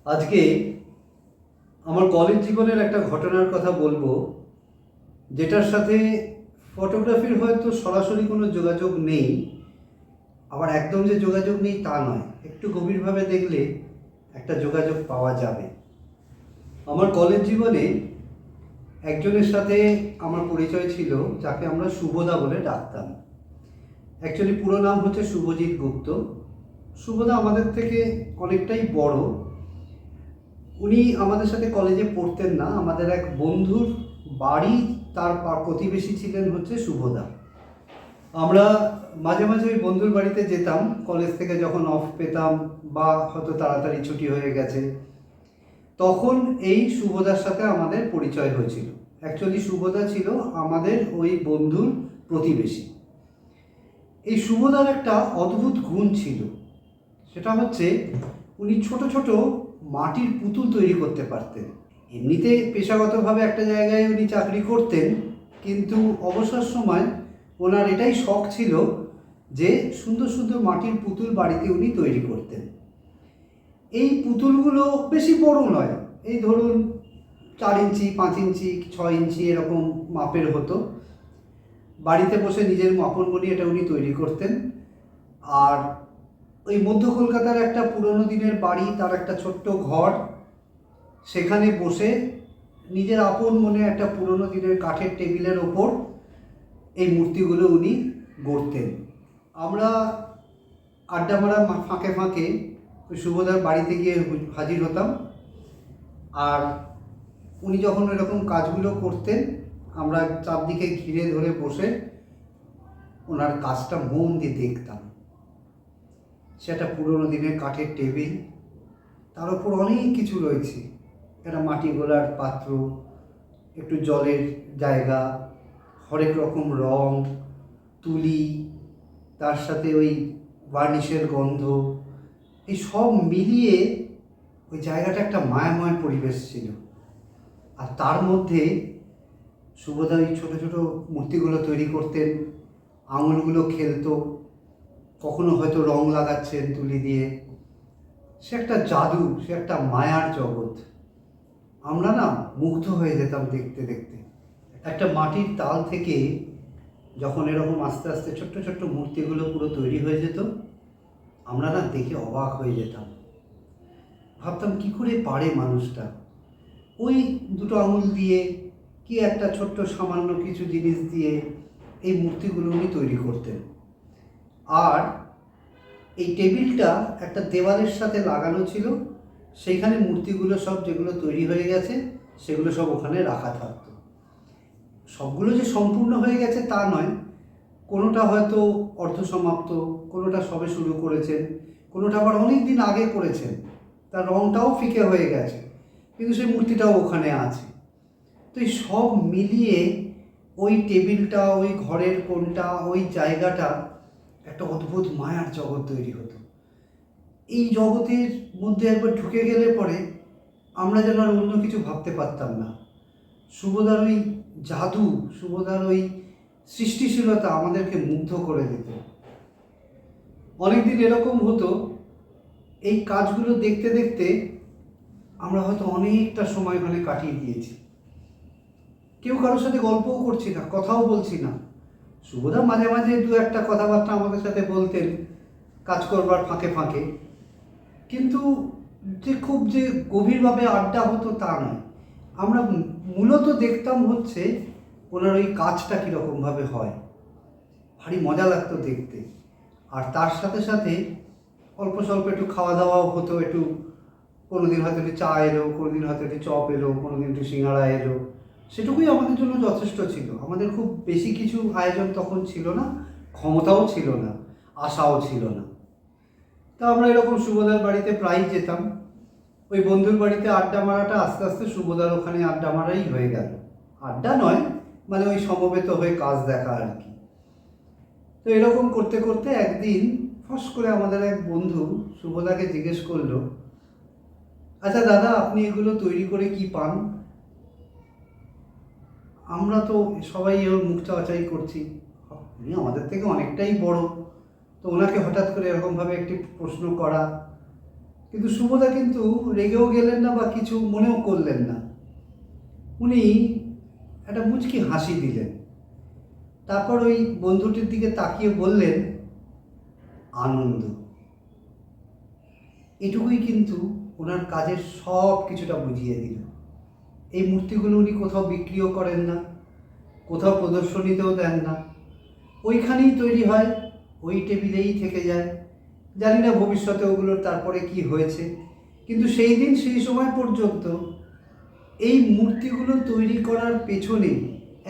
আজকে আমার কলেজ জীবনের একটা ঘটনার কথা বলবো, যেটার সাথে ফটোগ্রাফির হয়তো সরাসরি কোনো যোগাযোগ নেই, আবার একদম যে যোগাযোগ নেই তা নয়, একটু গভীরভাবে দেখলে একটা যোগাযোগ পাওয়া যাবে। আমার কলেজ জীবনে একজনের সাথে আমার পরিচয় ছিল, যাকে আমরা শুভদা বলে ডাকতাম। অ্যাকচুয়ালি পুরো নাম হচ্ছে শুভজিৎ গুপ্ত। শুভদা আমাদের থেকে অনেকটাই বড়। উনি আমাদের সাথে কলেজে পড়তেন না, আমাদের এক বন্ধুর বাড়ি, তার প্রতিবেশী ছিলেন হচ্ছে শুভদা। আমরা মাঝে মাঝে ওই বন্ধুর বাড়িতে যেতাম, কলেজ থেকে যখন অফ পেতাম বা হয়তো তাড়াতাড়ি ছুটি হয়ে গেছে, তখন এই শুভদার সাথে আমাদের পরিচয় হয়েছিল। অ্যাকচুয়ালি শুভদা ছিল আমাদের ওই বন্ধুর প্রতিবেশী। এই শুভদার একটা অদ্ভুত গুণ ছিল, সেটা হচ্ছে উনি ছোট ছোট মাটির পুতুল তৈরি করতে পারতেন। এমনিতে পেশাগতভাবে একটা জায়গায় উনি চাকরি করতেন, কিন্তু অবসর সময় ওনার এটাই শখ ছিল যে সুন্দর সুন্দর মাটির পুতুল বাড়িতে উনি তৈরি করতেন। এই পুতুলগুলো বেশি বড় নয়, এই ধরুন 4 ইঞ্চি 5 ইঞ্চি 6 ইঞ্চি এরকম মাপের হতো। বাড়িতে বসে নিজের মাপন মনি এটা উনি তৈরি করতেন। আর ওই মধ্য কলকাতার একটা পুরনো দিনের বাড়ি, তার একটা ছোট্ট ঘর, সেখানে বসে নিজের আপন মনে একটা পুরনো দিনের কাঠের টেবিলের ওপর এই মূর্তিগুলো উনি গড়তেন। আমরা আড্ডা মারার ফাঁকে ফাঁকে ওই শুভদার বাড়িতে গিয়ে হাজির হতাম, আর উনি যখন এরকম কাজগুলো করতেন আমরা চারদিকে ঘিরে ধরে বসে ওনার কাজটা মন দিয়ে দেখতাম। সেটা পুরনো দিনের কাঠের টেবিল, তার উপর অনেক কিছু রয়েছে, একটা মাটি গোলার পাত্র, একটু জলের জায়গা, হরেক রকম রং, তুলি, তার সাথে ওই বার্নিশের গন্ধ, এই সব মিলিয়ে ওই জায়গাটা একটা মায়াময় পরিবেশ ছিল। আর তার মধ্যে শুভদা ওই ছোটো ছোটো মূর্তিগুলো তৈরি করতেন, আঙুলগুলো খেলতো, কখনো হয়তো রং লাগাচ্ছেন তুলি দিয়ে। সে একটা জাদু, সে একটা মায়ার জগৎ। আমরা না মুগ্ধ হয়ে যেতাম দেখতে দেখতে। একটা মাটির তাল থেকে যখন এরকম আস্তে আস্তে ছোট্ট ছোট্ট মূর্তিগুলো পুরো তৈরি হয়ে যেত, আমরা না দেখে অবাক হয়ে যেতাম। ভাবতাম কি করে পারে মানুষটা, ওই দুটো আঙুল দিয়ে কি একটা ছোট্ট সামান্য কিছু জিনিস দিয়ে এই মূর্তিগুলো উনি তৈরি করতেন। আর এই টেবিলটা একটা দেওয়ালের সাথে লাগানো ছিল, সেইখানে মূর্তিগুলো সব যেগুলো তৈরি হয়ে গেছে সেগুলো সব ওখানে রাখা থাকতো। সবগুলো যে সম্পূর্ণ হয়ে গেছে তা নয়, কোনোটা হয়তো অর্ধসমাপ্ত, কোনোটা সবে শুরু করেছেন, কোনোটা আবার অনেক দিন আগে করেছেন, তার রঙটাও ফিকে হয়ে গেছে, কিন্তু সেই মূর্তিটাও ওখানে আছে। তো এই সব মিলিয়ে ওই টেবিলটা, ওই ঘরের কোণটা, ওই জায়গাটা একটা অদ্ভুত মায়ার জগৎ তৈরি হতো। এই জগতের মধ্যে একবার ঢুকে গেলে পরে আমরা যেন আর অন্য কিছু ভাবতে পারতাম না। শুভদার ওই জাদু, শুভদার ওই সৃষ্টিশীলতা আমাদেরকে মুগ্ধ করে দিত। অনেকদিন এরকম হতো, এই কাজগুলো দেখতে দেখতে আমরা হয়তো অনেকটা সময় ওখানে কাটিয়ে দিয়েছি। কেউ কারোর সাথে গল্পও করছি না, কথাও বলছি না। শুভদা মাঝে মাঝে দু একটা কথাবার্তা আমাদের সাথে বলতেন কাজ করবার ফাঁকে ফাঁকে, কিন্তু যে খুব যে গভীরভাবে আড্ডা হতো তা নয়। আমরা মূলত দেখতাম হচ্ছে ওনার ওই কাজটা কীরকমভাবে হয়, ভারী মজা লাগতো দেখতে। আর তার সাথে সাথে অল্প স্বল্প একটু খাওয়া দাওয়াও হতো, একটু কোনোদিন হয়তো একটু চা এলো, কোনোদিন হয়তো একটু চপ এলো, কোনোদিন একটু সিঙ্গাড়া এলো, সেটুকুই আমাদের জন্য যথেষ্ট ছিল। আমাদের খুব বেশি কিছু আয়োজন তখন ছিল না, ক্ষমতাও ছিল না, আশাও ছিল না। তা আমরা এরকম শুভদার বাড়িতে প্রায়ই যেতাম। ওই বন্ধুর বাড়িতে আড্ডা মারাটা আস্তে আস্তে শুভদার ওখানে আড্ডা মারাই হয়ে গেল। আড্ডা নয়, মানে ওই সমবেত হয়ে কাজ দেখা আর কি। তো এরকম করতে করতে একদিন ফস করে আমাদের এক বন্ধু শুভদাকে জিজ্ঞেস করলো, আচ্ছা দাদা, আপনি এগুলো তৈরি করে কি পান? আমরা তো সবাই ওর মুখ চাওয়াচাই করছি, উনি আমাদের থেকে অনেকটাই বড়, তো ওনাকে হঠাৎ করে এরকমভাবে একটি প্রশ্ন করা। কিন্তু শুভদা কিন্তু রেগেও গেলেন না বা কিছু মনেও করলেন না। উনি একটা মুচকি হাসি দিলেন, তারপর ওই বন্ধুটির দিকে তাকিয়ে বললেন, আনন্দ। এটুকুই কিন্তু ওনার কাজের সব কিছুটা বুঝিয়ে দিল। এই মূর্তিগুলো উনি কোথাও বিক্রিও করেন না, কোথাও প্রদর্শনীতেও দেন না, ওইখানেই তৈরি হয়, ওই টেবিলেই থেকে যায়। জানি না ভবিষ্যতে ওগুলোর তারপরে কি হয়েছে, কিন্তু সেই দিন সেই সময় পর্যন্ত এই মূর্তিগুলো তৈরি করার পেছনে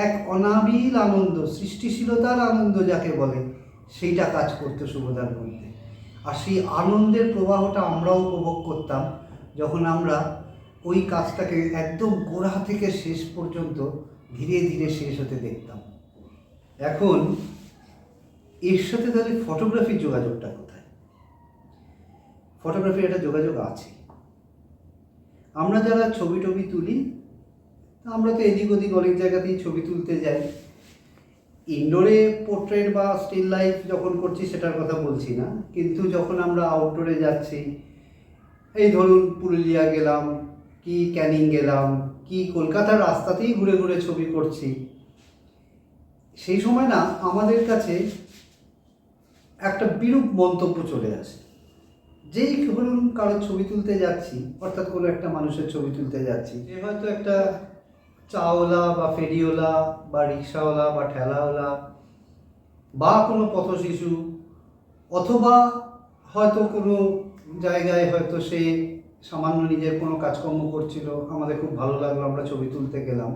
এক অনাবিল আনন্দ, সৃষ্টিশীলতার আনন্দ যাকে বলে, সেইটা কাজ করতো শুভদার মধ্যে। আর সেই আনন্দের প্রবাহটা আমরাও উপভোগ করতাম যখন আমরা ওই কাজটাকে একদম গোড়া থেকে শেষ পর্যন্ত ধীরে ধীরে শেষ হতে দেখতাম। এখন এর সাথে তাহলে ফটোগ্রাফির যোগাযোগটা কোথায়? ফটোগ্রাফির একটা যোগাযোগ আছে। আমরা যারা ছবি টবি তুলি, আমরা তো এদিক ওদিক অনেক জায়গাতেই ছবি তুলতে যাই। ইনডোরে পোর্ট্রেট বা স্টিল লাইফ যখন করছি সেটার কথা বলছি না, কিন্তু যখন আমরা আউটডোরে যাচ্ছি, এই ধরুন পুরুলিয়া গেলাম, কি ক্যানিং গেলাম, কি কলকাতার রাস্তাতেই ঘুরে ঘুরে ছবি করছি, সেই সময় না আমাদের কাছে একটা বিরূপ মন্তব্য চলে আসে। যেই ধরুন কারোর ছবি তুলতে যাচ্ছি, অর্থাৎ কোনো একটা মানুষের ছবি তুলতে যাচ্ছি, সে হয়তো একটা চাওলা বা ফেরিওয়ালা বা রিক্সাওয়ালা বা ঠেলাওয়ালা বা কোনো পথশিশু, অথবা হয়তো কোনো জায়গায় হয়তো সে সামান্য নিজের কোনো কাজকর্ম করছিল, আমাদের খুব ভালো লাগলো, আমরা ছবি তুলতে গেলাম।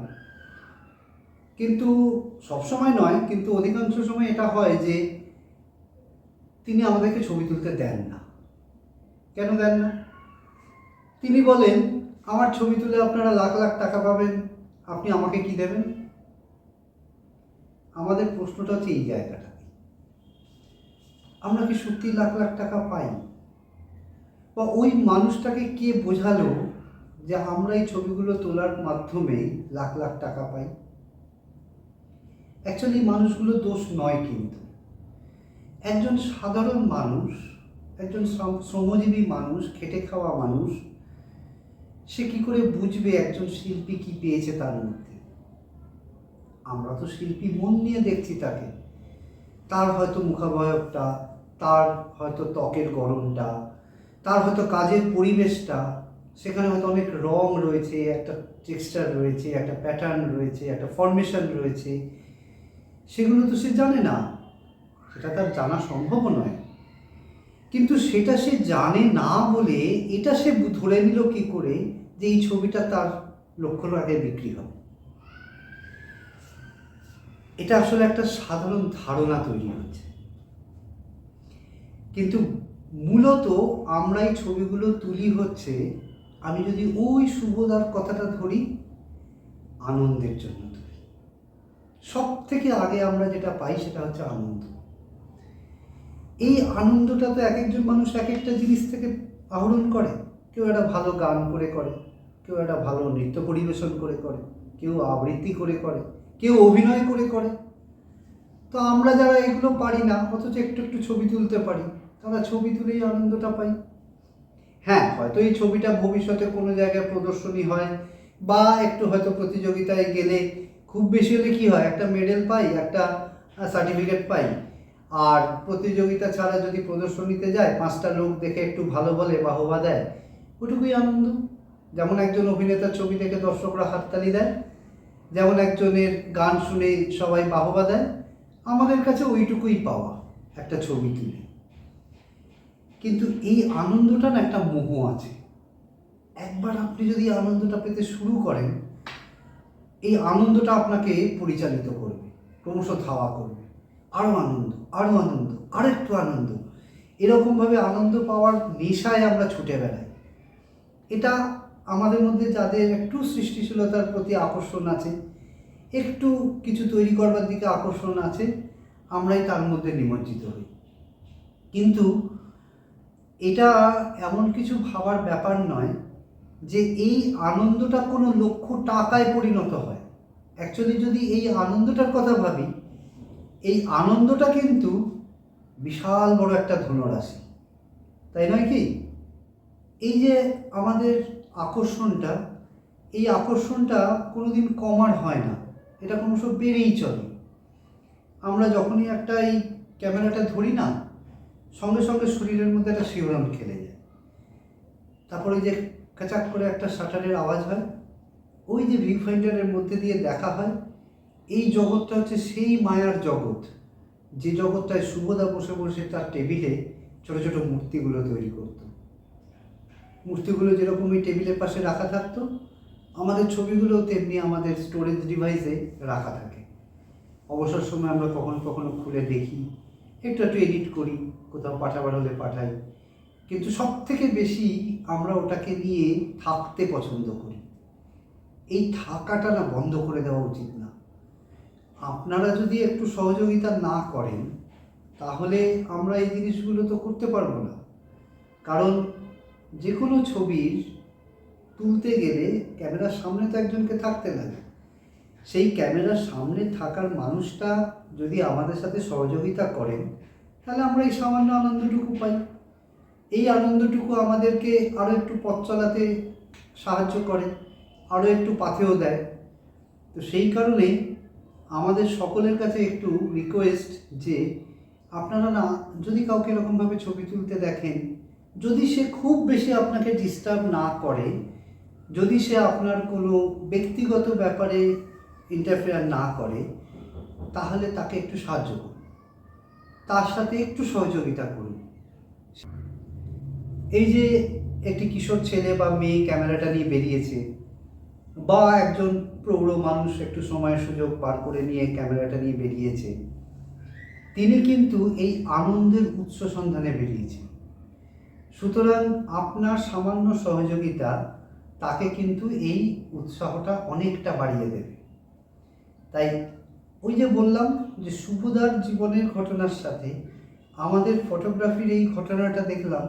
কিন্তু সবসময় নয়, কিন্তু অধিকাংশ সময় এটা হয় যে তিনি আমাদেরকে ছবি তুলতে দেন না। কেন দেন না? তিনি বলেন, আমার ছবি তুলে আপনারা লাখ লাখ টাকা পাবেন, আপনি আমাকে কি দেবেন? আমাদের প্রশ্নটা হচ্ছে এই জায়গাটা, আমরা কি সত্যি লাখ লাখ টাকা পাই? বা ওই মানুষটাকে কে বোঝালো যে আমরা এই ছবিগুলো তোলার মাধ্যমে লাখ লাখ টাকা পাই? অ্যাকচুয়ালি মানুষগুলো দোষ নয়, কিন্তু একজন সাধারণ মানুষ, একজন শ্রমজীবী মানুষ, খেটে খাওয়া মানুষ, সে কি করে বুঝবে একজন শিল্পী কি পেয়েছে তার মধ্যে? আমরা তো শিল্পী মন নিয়ে দেখছি তাকে, তার হয়তো মুখাবয়বটা, তার হয়তো ত্বকের গড়নটা, তার হয়তো কাজের পরিবেশটা, সেখানে হয়তো অনেক রং রয়েছে, একটা টেক্সচার রয়েছে, একটা প্যাটার্ন রয়েছে, একটা ফরমেশন রয়েছে, সেগুলো তো সে জানে না, সেটা তার জানা সম্ভব নয়। কিন্তু সেটা সে জানে না বলে এটা সে ধরে নিল কি করে যে এই ছবিটা তার লক্ষ টাকায় বিক্রি হবে। এটা আসলে একটা সাধারণ ধারণা তৈরি হচ্ছে। কিন্তু মূলত আমরা এই ছবিগুলো তুলি হচ্ছে, আমি যদি ওই শুভদার কথাটা ধরি, আনন্দের জন্য তুলি। সব থেকে আগে আমরা যেটা পাই সেটা হচ্ছে আনন্দ। এই আনন্দটা তো এক একজন মানুষ এক একটা জিনিস থেকে আহরণ করে। কেউ একটা ভালো গান করে করে, কেউ একটা ভালো নৃত্য পরিবেশন করে করে, কেউ আবৃত্তি করে করে, কেউ অভিনয় করে করে। তো আমরা যারা এগুলো পারি না, অথচ একটু একটু ছবি তুলতে পারি, তারা ছবি তুলেই আনন্দটা পাই। হ্যাঁ, হয়তো এই ছবিটা ভবিষ্যতে কোনো জায়গায় প্রদর্শনী হয়, বা একটু হয়তো প্রতিযোগিতায় গেলে খুব বেশি হলে কি হয়, একটা মেডেল পাই, একটা সার্টিফিকেট পাই। আর প্রতিযোগিতা ছাড়া যদি প্রদর্শনীতে যায়, 5টা লোক দেখে একটু ভালো বলে, বাহবা দেয়, ওটুকুই আনন্দ। যেমন একজন অভিনেতার ছবি দেখে দর্শকরা হাততালি দেয়, যেমন একজনের গান শুনে সবাই বাহবা দেয়, আমাদের কাছে ওইটুকুই পাওয়া একটা ছবি তুলে। কিন্তু এই আনন্দটা না একটা মোহ আছে। একবার আপনি যদি আনন্দটা পেতে শুরু করেন, এই আনন্দটা আপনাকে পরিচালিত করবে, ক্রমশ ধাওয়া করবে, আরও আনন্দ, আরও আনন্দ, আর একটু আনন্দ। এরকমভাবে আনন্দ পাওয়ার নেশায় আমরা ছুটে বেড়াই। এটা আমাদের মধ্যে যাদের একটু সৃষ্টিশীলতার প্রতি আকর্ষণ আছে, একটু কিছু তৈরি করবার দিকে আকর্ষণ আছে, আমরাই তার মধ্যে নিমজ্জিত হই। কিন্তু এটা এমন কিছু ভাবার ব্যাপার নয় যে এই আনন্দটা কোনো লক্ষ টাকায় পরিণত হয়। অ্যাকচুয়ালি যদি এই আনন্দটার কথা ভাবি, এই আনন্দটা কিন্তু বিশাল বড় একটা ধনরাশি, তাই নয় কি? এই যে আমাদের আকর্ষণটা, এই আকর্ষণটা কোনোদিন কমার হয় না, এটা ক্রমশ বেড়েই চলে। আমরা যখনই একটা এই ক্যামেরাটা ধরি না, সঙ্গে সঙ্গে শরীরের মধ্যে একটা শিহরণ খেলে যায়। তারপরে যে কাচাক করে একটা শাটারের আওয়াজ হয়, ওই যে ভিউ ফাইন্ডারের মধ্যে দিয়ে দেখা হয়, এই জগৎটা হচ্ছে সেই মায়ার জগৎ, যে জগৎটায় শুভদা বসে বসে তার টেবিলে ছোটো ছোটো মূর্তিগুলো তৈরি করত। মূর্তিগুলো যেরকম এই টেবিলের পাশে রাখা থাকতো, আমাদের ছবিগুলোও তেমনি আমাদের স্টোরেজ ডিভাইসে রাখা থাকে। অবসর সময় আমরা কখনো কখনো খুলে দেখি, একটু একটু এডিট করি, কোথাও পাঠাবার হলে পাঠাই, কিন্তু সব থেকে বেশি আমরা ওটাকে নিয়ে থাকতে পছন্দ করি। এই থাকাটা না বন্ধ করে দেওয়া উচিত না। আপনারা যদি একটু সহযোগিতা না করেন, তাহলে আমরা এই জিনিসগুলো তো করতে পারবো না। কারণ যে কোনো ছবির তুলতে গেলে ক্যামেরার সামনে তো একজনকে থাকতে লাগে। সেই ক্যামেরার সামনে থাকার মানুষটা যদি আমাদের সাথে সহযোগিতা করেন, তাহলে আমরা এই সামান্য আনন্দটুকু পাই। এই আনন্দটুকু আমাদেরকে আরও একটু পথ চলাতে সাহায্য করে, আরও একটু পাথেও দেয়। তো সেই কারণে আমাদের সকলের কাছে একটু রিকোয়েস্ট যে আপনারা না, যদি কাউকে এরকমভাবে ছবি তুলতে দেখেন, যদি সে খুব বেশি আপনাকে ডিস্টার্ব না করে, যদি সে আপনার কোনো ব্যক্তিগত ব্যাপারে ইন্টারফেয়ার না করে, তাহলে তাকে একটু সাহায্য করুন, তার সাথে একটু সহযোগিতা করুন। এই যে একটি কিশোর ছেলে বা মেয়ে ক্যামেরাটা নিয়ে বেরিয়েছে, বা একজন প্রৌঢ় মানুষ একটু সময়ের সুযোগ পার করে নিয়ে ক্যামেরাটা নিয়ে বেরিয়েছে, তিনি কিন্তু এই আনন্দের উৎস সন্ধানে বেরিয়েছে। সুতরাং আপনার সামান্য সহযোগিতা তাকে কিন্তু এই উৎসাহটা অনেকটা বাড়িয়ে দেবে। তাই ওই যে বললাম যে শুভদার জীবনের ঘটনার সাথে আমাদের ফটোগ্রাফির এই ঘটনাটা দেখলাম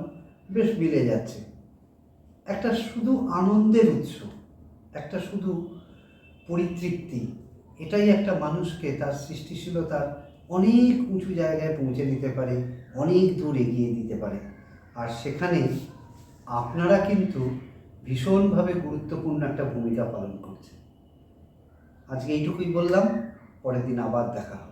বেশ মিলে যাচ্ছে। একটা শুধু আনন্দের উৎস, একটা শুধু পরিতৃপ্তি, এটাই একটা মানুষকে তার সৃষ্টিশীলতার অনেক উঁচু জায়গায় পৌঁছে দিতে পারে, অনেক দূর এগিয়ে দিতে পারে। আর সেখানে আপনারা কিন্তু ভীষণভাবে গুরুত্বপূর্ণ একটা ভূমিকা পালন করছেন। আজকে এইটুকুই বললাম, পরের দিন আবার দেখা হবে।